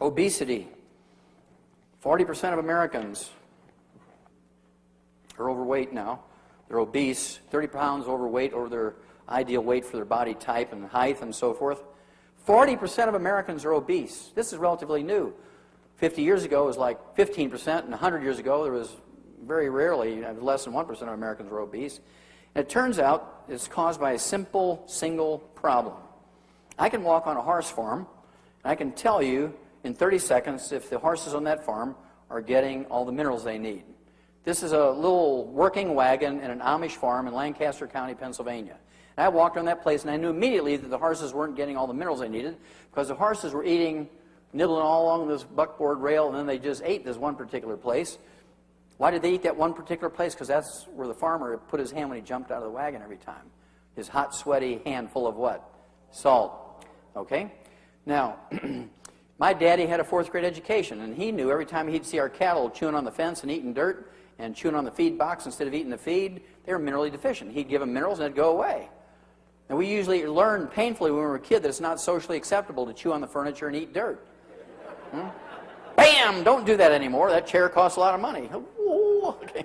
Obesity. 40% of Americans are overweight now. They're obese, 30 pounds overweight over their ideal weight for their body type and height and so forth. 40% of Americans are obese. This is relatively new. 50 years ago it was like 15%, and 100 years ago there was very rarely, less than 1% of Americans were obese. And it turns out it's caused by a simple, single problem. I can walk on a horse farm, and I can tell you in 30 seconds if the horses on that farm are getting all the minerals they need. This is a little working wagon in an Amish farm in Lancaster County, Pennsylvania. And I walked on that place, and I knew immediately that the horses weren't getting all the minerals they needed because the horses were eating, nibbling all along this buckboard rail, and then they just ate this one particular place. Why did they eat that one particular place? Because that's where the farmer put his hand when he jumped out of the wagon every time. His hot, sweaty hand full of what? Salt. Okay? Now, my daddy had a 4th grade education, and he knew every time he'd see our cattle chewing on the fence and eating dirt and chewing on the feed box instead of eating the feed, they were minerally deficient. He'd give them minerals and it'd go away. And we usually learned painfully when we were a kid that it's not socially acceptable to chew on the furniture and eat dirt. Bam! Don't do that anymore. That chair costs a lot of money. Ooh, okay.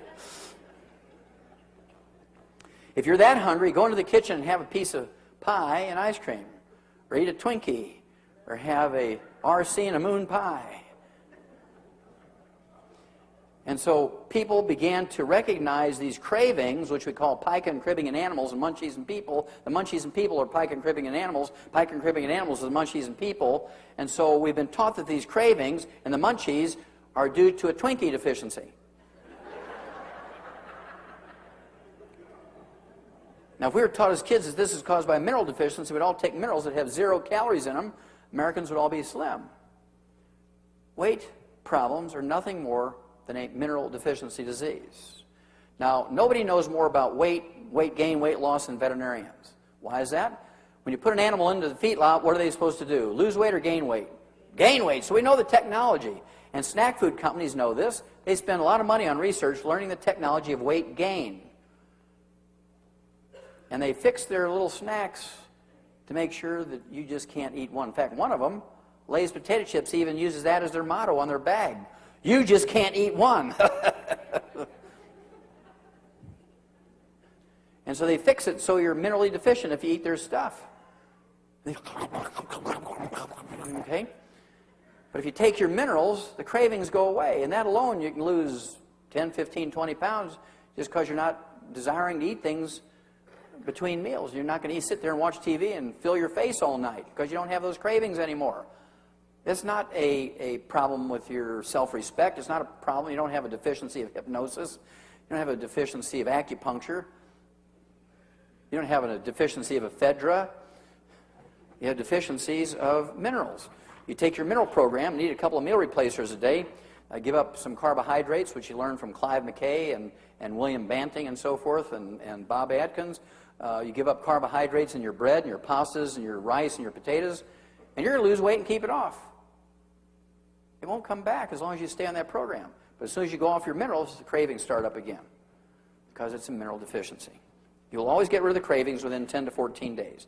If you're that hungry, go into the kitchen and have a piece of pie and ice cream, or eat a Twinkie, or have a RC and a moon pie. And so people began to recognize these cravings, which we call pica and cribbing in animals and munchies in people. The munchies in people are pica and cribbing in animals. Pica and cribbing in animals are the munchies in people. And so we've been taught that these cravings and the munchies are due to a Twinkie deficiency. Now, if we were taught as kids that this is caused by a mineral deficiency, we'd all take minerals that have 0 calories in them. Americans would all be slim. Weight problems are nothing more than a mineral deficiency disease. Now, nobody knows more about weight gain, weight loss than veterinarians. Why is that? When you put an animal into the feedlot, what are they supposed to do? Lose weight or gain weight? Gain weight. So we know the technology. And snack food companies know this. They spend a lot of money on research learning the technology of weight gain. And they fix their little snacks to make sure that you just can't eat one. In fact, one of them, Lay's potato chips, even uses that as their motto on their bag. You just can't eat one. And so they fix it so you're minerally deficient if you eat their stuff. Okay? But if you take your minerals, the cravings go away. And that alone, you can lose 10, 15, 20 pounds just because you're not desiring to eat things between meals. You're not going to sit there and watch TV and fill your face all night because you don't have those cravings anymore. It's not a problem with your self-respect. It's not a problem. You don't have a deficiency of hypnosis. You don't have a deficiency of acupuncture. You don't have a deficiency of ephedra. You have deficiencies of minerals. You take your mineral program, and eat a couple of meal replacers a day, give up some carbohydrates, which you learn from Clive McKay and William Banting and so forth, and Bob Atkins. You give up carbohydrates in your bread and your pastas and your rice and your potatoes, and you're going to lose weight and keep it off. It won't come back as long as you stay on that program. But as soon as you go off your minerals, the cravings start up again because it's a mineral deficiency. You'll always get rid of the cravings within 10 to 14 days.